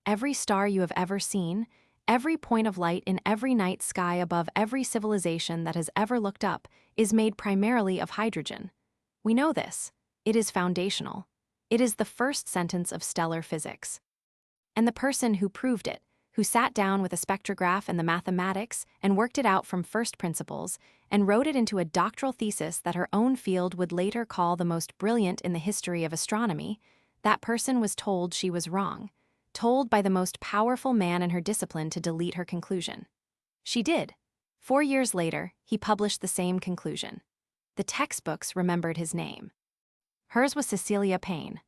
every star you have ever seen, every point of light in every night sky above every civilization that has ever looked up, is made primarily of hydrogen. We know this. It is foundational. It is the first sentence of stellar physics. And the person who proved it, who sat down with a spectrograph and the mathematics and worked it out from first principles and wrote it into a doctoral thesis that her own field would later call the most brilliant in the history of astronomy, that person was told she was wrong, told by the most powerful man in her discipline to delete her conclusion. She did. 4 years later, he published the same conclusion. The textbooks remembered his name. Hers was Cecilia Payne.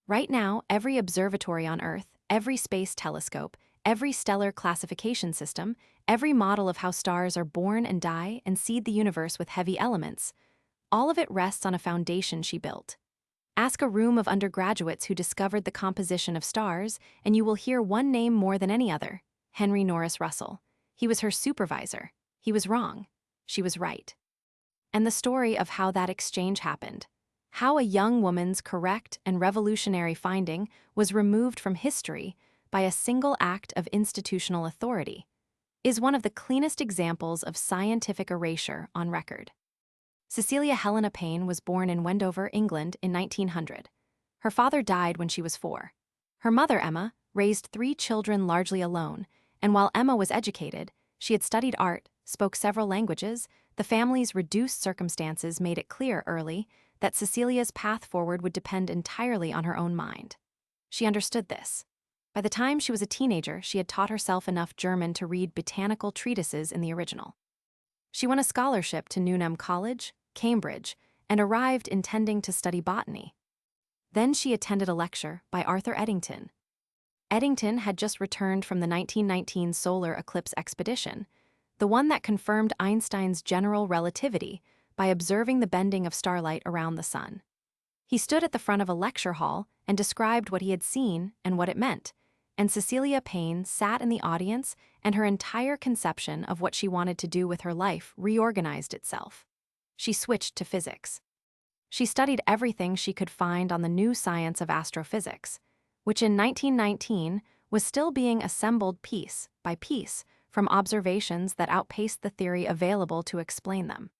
Right now, every observatory on Earth, every space telescope, every stellar classification system, every model of how stars are born and die and seed the universe with heavy elements, all of it rests on a foundation she built. Ask a room of undergraduates who discovered the composition of stars, and you will hear one name more than any other: Henry Norris Russell. He was her supervisor. He was wrong. She was right. And the story of how that exchange happened, how a young woman's correct and revolutionary finding was removed from history by a single act of institutional authority, is one of the cleanest examples of scientific erasure on record. Cecilia Helena Payne was born in Wendover, England in 1900. Her father died when she was 4. Her mother, Emma, raised 3 children largely alone, and while Emma was educated, she had studied art, spoke several languages. The family's reduced circumstances made it clear early that Cecilia's path forward would depend entirely on her own mind. She understood this. By the time she was a teenager, she had taught herself enough German to read botanical treatises in the original. She won a scholarship to Newnham College, Cambridge, and arrived intending to study botany. Then she attended a lecture by Arthur Eddington. Eddington had just returned from the 1919 solar eclipse expedition, the one that confirmed Einstein's general relativity by observing the bending of starlight around the sun. He stood at the front of a lecture hall and described what he had seen and what it meant, and Cecilia Payne sat in the audience, and her entire conception of what she wanted to do with her life reorganized itself. She switched to physics. She studied everything she could find on the new science of astrophysics, which in 1919 was still being assembled piece by piece from observations that outpaced the theory available to explain them.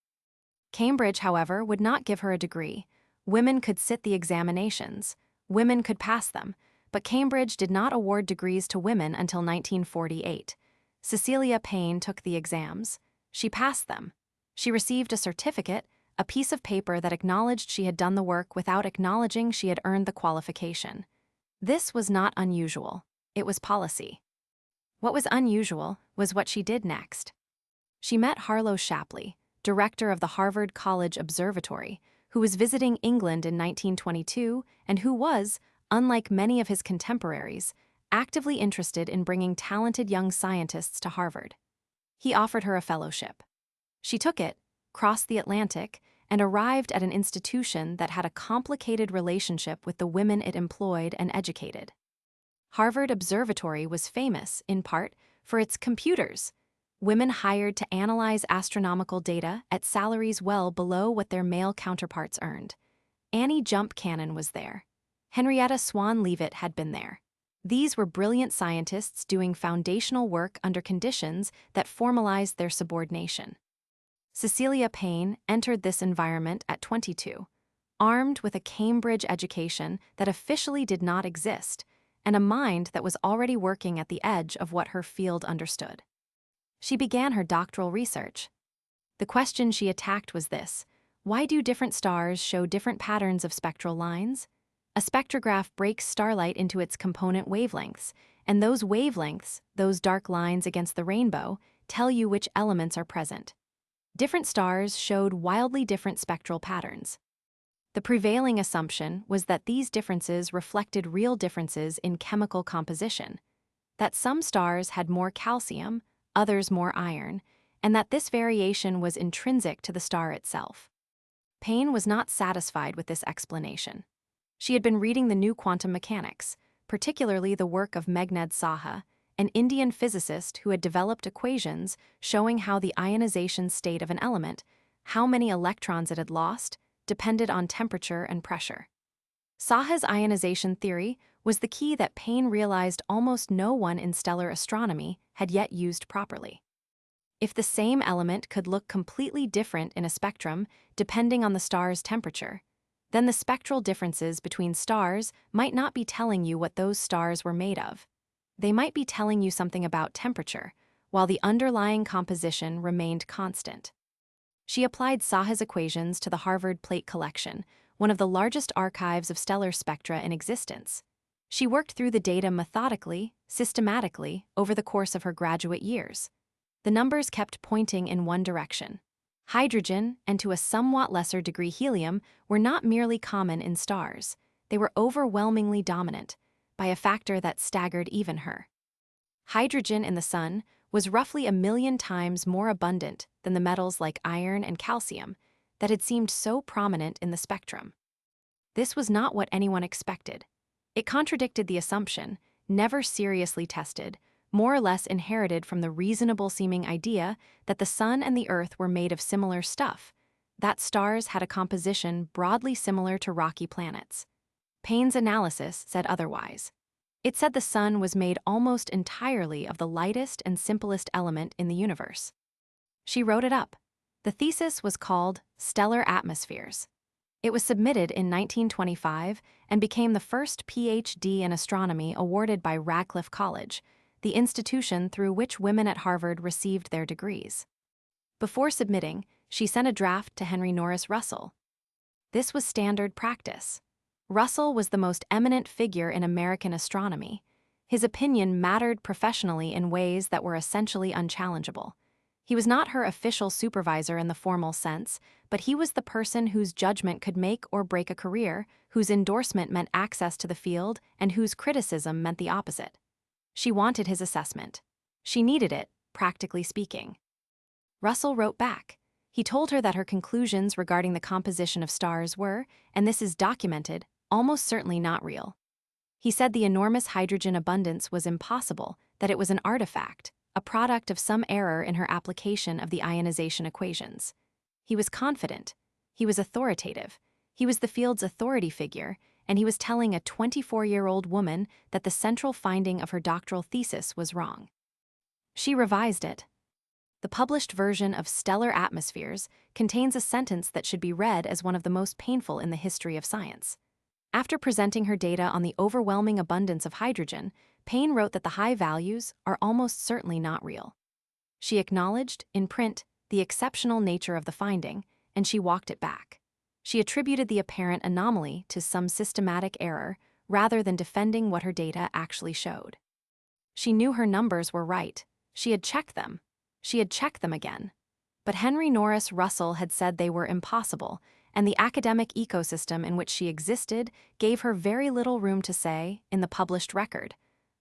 Cambridge, however, would not give her a degree. Women could sit the examinations. Women could pass them. But Cambridge did not award degrees to women until 1948. Cecilia Payne took the exams. She passed them. She received a certificate, a piece of paper that acknowledged she had done the work without acknowledging she had earned the qualification. This was not unusual. It was policy. What was unusual was what she did next. She met Harlow Shapley, director of the Harvard College Observatory, who was visiting England in 1922 and who was, unlike many of his contemporaries, actively interested in bringing talented young scientists to Harvard. He offered her a fellowship. She took it, crossed the Atlantic, and arrived at an institution that had a complicated relationship with the women it employed and educated. Harvard Observatory was famous, in part, for its computers. Women hired to analyze astronomical data at salaries well below what their male counterparts earned. Annie Jump Cannon was there. Henrietta Swan Leavitt had been there. These were brilliant scientists doing foundational work under conditions that formalized their subordination. Cecilia Payne entered this environment at 22, armed with a Cambridge education that officially did not exist, and a mind that was already working at the edge of what her field understood. She began her doctoral research. The question she attacked was this: why do different stars show different patterns of spectral lines? A spectrograph breaks starlight into its component wavelengths, and those wavelengths, those dark lines against the rainbow, tell you which elements are present. Different stars showed wildly different spectral patterns. The prevailing assumption was that these differences reflected real differences in chemical composition, that some stars had more calcium, others more iron, and that this variation was intrinsic to the star itself. Payne was not satisfied with this explanation. She had been reading the new quantum mechanics, particularly the work of Meghnad Saha, an Indian physicist who had developed equations showing how the ionization state of an element, how many electrons it had lost, depended on temperature and pressure. Saha's ionization theory was the key that Payne realized almost no one in stellar astronomy had yet used properly. If the same element could look completely different in a spectrum depending on the star's temperature, then the spectral differences between stars might not be telling you what those stars were made of. They might be telling you something about temperature, while the underlying composition remained constant. She applied Saha's equations to the Harvard Plate Collection, one of the largest archives of stellar spectra in existence. She worked through the data methodically, systematically, over the course of her graduate years. The numbers kept pointing in one direction. Hydrogen, and to a somewhat lesser degree helium, were not merely common in stars. They were overwhelmingly dominant, by a factor that staggered even her. Hydrogen in the Sun was roughly 1,000,000 times more abundant than the metals like iron and calcium that had seemed so prominent in the spectrum. This was not what anyone expected. It contradicted the assumption, never seriously tested, more or less inherited from the reasonable-seeming idea that the Sun and the Earth were made of similar stuff, that stars had a composition broadly similar to rocky planets. Payne's analysis said otherwise. It said the Sun was made almost entirely of the lightest and simplest element in the universe. She wrote it up. The thesis was called Stellar Atmospheres. It was submitted in 1925 and became the first PhD in astronomy awarded by Radcliffe College, the institution through which women at Harvard received their degrees. Before submitting, she sent a draft to Henry Norris Russell. This was standard practice. Russell was the most eminent figure in American astronomy. His opinion mattered professionally in ways that were essentially unchallengeable. He was not her official supervisor in the formal sense, but he was the person whose judgment could make or break a career, whose endorsement meant access to the field, and whose criticism meant the opposite. She wanted his assessment. She needed it, practically speaking. Russell wrote back. He told her that her conclusions regarding the composition of stars were, and this is documented, almost certainly not real. He said the enormous hydrogen abundance was impossible, that it was an artifact, a product of some error in her application of the ionization equations. He was confident. He was authoritative. He was the field's authority figure, and he was telling a 24-year-old woman that the central finding of her doctoral thesis was wrong. She revised it. The published version of Stellar Atmospheres contains a sentence that should be read as one of the most painful in the history of science. After presenting her data on the overwhelming abundance of hydrogen, Payne wrote that the high values are almost certainly not real. She acknowledged, in print, the exceptional nature of the finding, and she walked it back. She attributed the apparent anomaly to some systematic error rather than defending what her data actually showed. She knew her numbers were right. She had checked them. She had checked them again. But Henry Norris Russell had said they were impossible, and the academic ecosystem in which she existed gave her very little room to say, in the published record,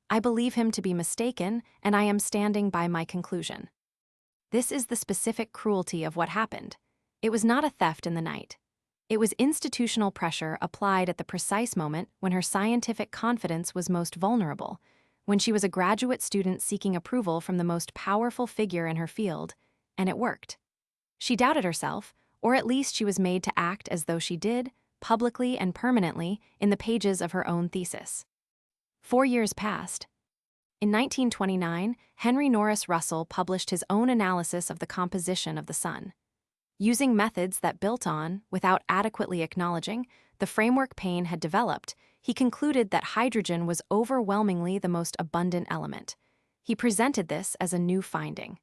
"I believe him to be mistaken, and I am standing by my conclusion." This is the specific cruelty of what happened. It was not a theft in the night. It was institutional pressure applied at the precise moment when her scientific confidence was most vulnerable, when she was a graduate student seeking approval from the most powerful figure in her field, and it worked. She doubted herself, or at least she was made to act as though she did, publicly and permanently, in the pages of her own thesis. 4 years passed. In 1929, Henry Norris Russell published his own analysis of the composition of the Sun. Using methods that built on, without adequately acknowledging, the framework Payne had developed, he concluded that hydrogen was overwhelmingly the most abundant element. He presented this as a new finding.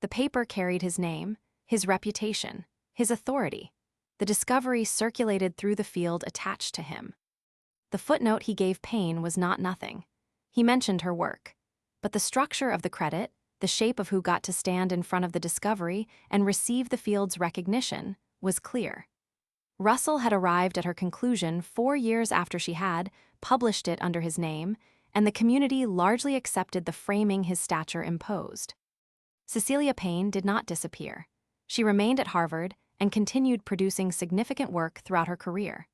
The paper carried his name, his reputation, his authority. The discovery circulated through the field attached to him. The footnote he gave Payne was not nothing. He mentioned her work. But the structure of the credit, the shape of who got to stand in front of the discovery and receive the field's recognition, was clear. Russell had arrived at her conclusion 4 years after she had published it under his name, and the community largely accepted the framing his stature imposed. Cecilia Payne did not disappear. She remained at Harvard and continued producing significant work throughout her career.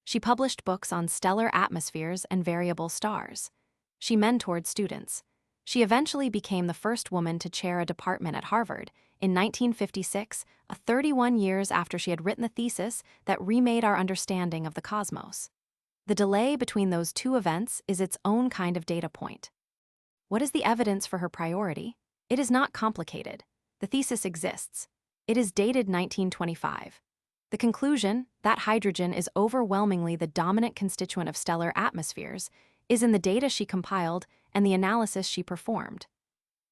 She published books on stellar atmospheres and variable stars. She mentored students. She eventually became the first woman to chair a department at Harvard in 1956, 31 years after she had written the thesis that remade our understanding of the cosmos. The delay between those two events is its own kind of data point. What is the evidence for her priority? It is not complicated. The thesis exists. It is dated 1925. The conclusion, that hydrogen is overwhelmingly the dominant constituent of stellar atmospheres, is in the data she compiled and the analysis she performed.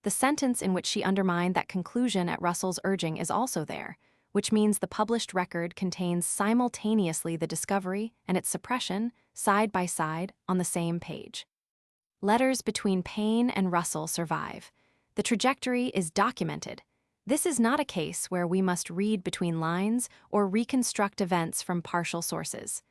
The sentence in which she undermined that conclusion at Russell's urging is also there, which means the published record contains simultaneously the discovery and its suppression, side by side, on the same page. Letters between Payne and Russell survive. The trajectory is documented. This is not a case where we must read between lines or reconstruct events from partial sources.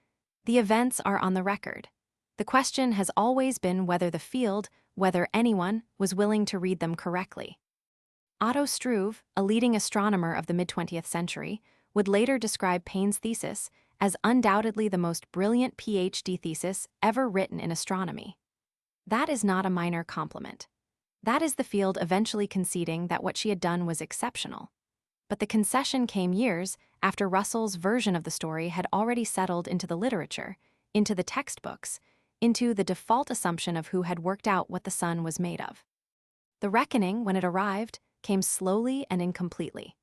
The events are on the record. The question has always been whether the field, whether anyone, was willing to read them correctly. Otto Struve, a leading astronomer of the mid-20th century, would later describe Payne's thesis as undoubtedly the most brilliant PhD thesis ever written in astronomy. That is not a minor compliment. That is the field eventually conceding that what she had done was exceptional. But the concession came years after Russell's version of the story had already settled into the literature, into the textbooks, into the default assumption of who had worked out what the sun was made of. The reckoning, when it arrived, came slowly and incompletely.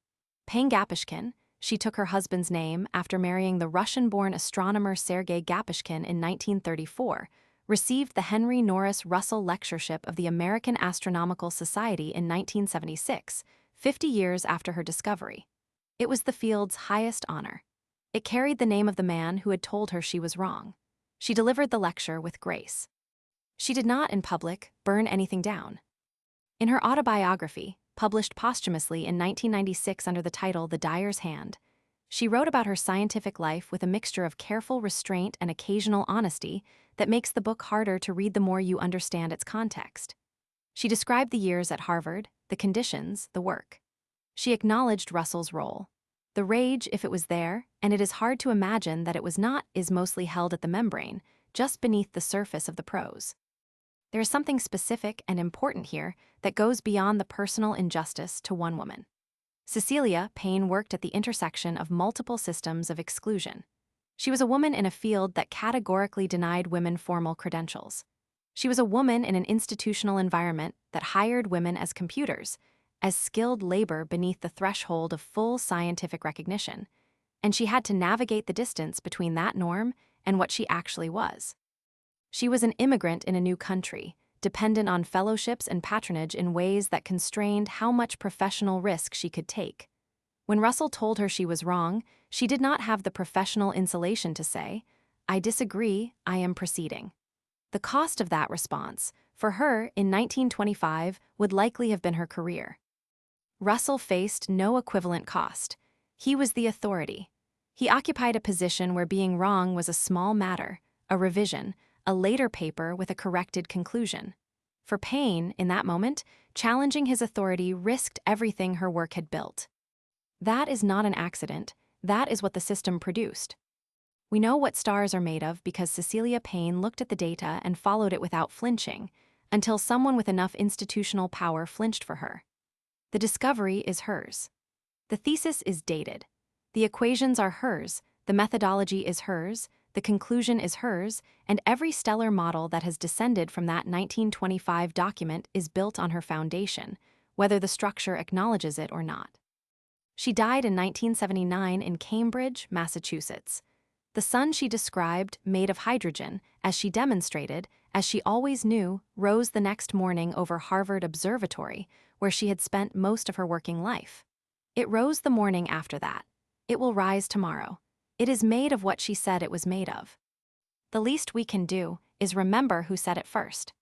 Payne-Gaposchkin, she took her husband's name after marrying the Russian-born astronomer Sergei Gaposchkin in 1934, received the Henry Norris Russell Lectureship of the American Astronomical Society in 1976, 50 years after her discovery. It was the field's highest honor. It carried the name of the man who had told her she was wrong. She delivered the lecture with grace. She did not, in public, burn anything down. In her autobiography, published posthumously in 1996 under the title The Dyer's Hand, she wrote about her scientific life with a mixture of careful restraint and occasional honesty that makes the book harder to read the more you understand its context. She described the years at Harvard, the conditions, the work. She acknowledged Russell's role. The rage, if it was there, and it is hard to imagine that it was not, is mostly held at the membrane, just beneath the surface of the prose. There is something specific and important here that goes beyond the personal injustice to one woman. Cecilia Payne worked at the intersection of multiple systems of exclusion. She was a woman in a field that categorically denied women formal credentials. She was a woman in an institutional environment that hired women as computers, as skilled labor beneath the threshold of full scientific recognition, and she had to navigate the distance between that norm and what she actually was. She was an immigrant in a new country, dependent on fellowships and patronage in ways that constrained how much professional risk she could take. When Russell told her she was wrong, she did not have the professional insulation to say, "I disagree, I am proceeding." The cost of that response, for her in 1925, would likely have been her career. Russell faced no equivalent cost. He was the authority. He occupied a position where being wrong was a small matter, a revision, a later paper with a corrected conclusion. For Payne, in that moment, challenging his authority risked everything her work had built. That is not an accident. That is what the system produced. We know what stars are made of because Cecilia Payne looked at the data and followed it without flinching, until someone with enough institutional power flinched for her. The discovery is hers. The thesis is dated. The equations are hers, the methodology is hers, the conclusion is hers, and every stellar model that has descended from that 1925 document is built on her foundation, whether the structure acknowledges it or not. She died in 1979 in Cambridge, Massachusetts. The sun she described, made of hydrogen, as she demonstrated, as she always knew, rose the next morning over Harvard Observatory, where she had spent most of her working life. It rose the morning after that. It will rise tomorrow. It is made of what she said it was made of. The least we can do is remember who said it first.